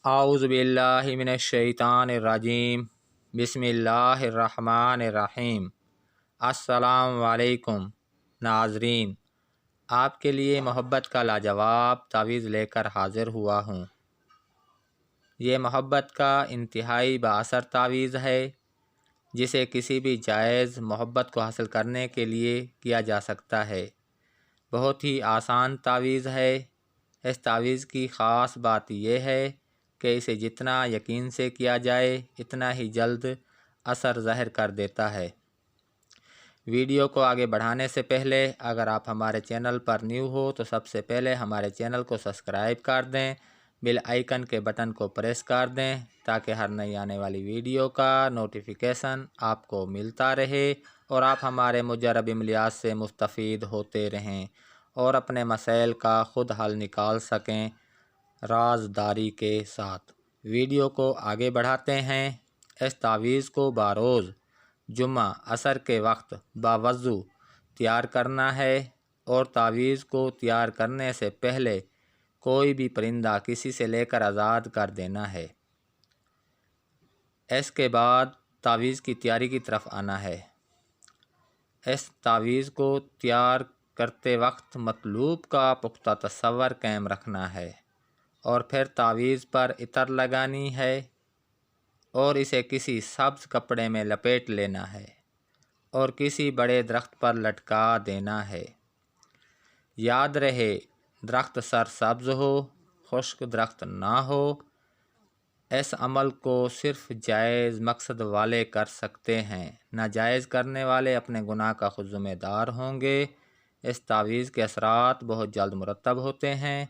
اعوذ باللہ من الشیطان الرجیم بسم اللہ الرحمن الرحیم۔ السلام علیکم ناظرین، آپ کے لیے محبت کا لاجواب تعویز لے کر حاضر ہوا ہوں۔ یہ محبت کا انتہائی بااثر تعویز ہے، جسے کسی بھی جائز محبت کو حاصل کرنے کے لیے کیا جا سکتا ہے۔ بہت ہی آسان تعویز ہے۔ اس تعویز کی خاص بات یہ ہے کہ اسے جتنا یقین سے کیا جائے اتنا ہی جلد اثر ظاہر کر دیتا ہے۔ ویڈیو کو آگے بڑھانے سے پہلے اگر آپ ہمارے چینل پر نیو ہو تو سب سے پہلے ہمارے چینل کو سبسکرائب کر دیں، بیل آئیکن کے بٹن کو پریس کر دیں تاکہ ہر نئی آنے والی ویڈیو کا نوٹیفیکیشن آپ کو ملتا رہے اور آپ ہمارے مجرب عملیات سے مستفید ہوتے رہیں اور اپنے مسائل کا خود حل نکال سکیں رازداری کے ساتھ۔ ویڈیو کو آگے بڑھاتے ہیں۔ اس تعویذ کو باروز جمعہ عصر کے وقت باوضو تیار کرنا ہے اور تعویذ کو تیار کرنے سے پہلے کوئی بھی پرندہ کسی سے لے کر آزاد کر دینا ہے۔ اس کے بعد تعویذ کی تیاری کی طرف آنا ہے۔ اس تعویذ کو تیار کرتے وقت مطلوب کا پختہ تصور قائم رکھنا ہے اور پھر تعویذ پر عطر لگانی ہے اور اسے کسی سبز کپڑے میں لپیٹ لینا ہے اور کسی بڑے درخت پر لٹکا دینا ہے۔ یاد رہے، درخت سر سبز ہو، خشک درخت نہ ہو۔ اس عمل کو صرف جائز مقصد والے کر سکتے ہیں، ناجائز کرنے والے اپنے گناہ کا خود ذمہ دار ہوں گے۔ اس تعویذ کے اثرات بہت جلد مرتب ہوتے ہیں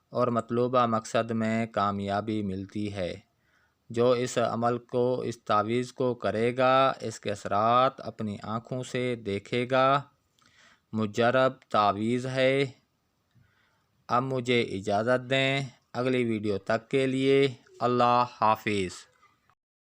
اور مطلوبہ مقصد میں کامیابی ملتی ہے۔ جو اس عمل کو، اس تعویذ کو کرے گا، اس کے اثرات اپنی آنکھوں سے دیکھے گا۔ مجرب تعویذ ہے۔ اب مجھے اجازت دیں، اگلی ویڈیو تک کے لیے اللہ حافظ۔